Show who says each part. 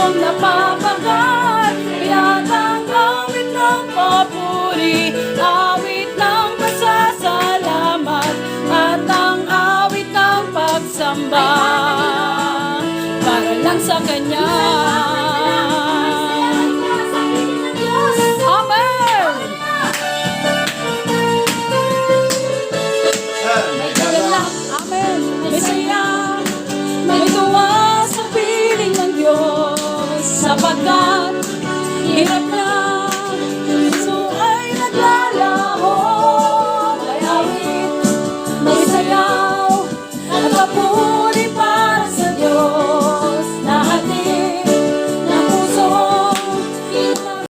Speaker 1: iyong napapagat. Kaya't ang awit ng papuri, awit ng pasasalamat, at ang awit ng pagsamba para lang sa Kanya. Amen! Amen! May saya, may tuwa sa piling ng Diyos, sapagkat hirap na puso ay naglalaho. May awit, may sayaw, at papuri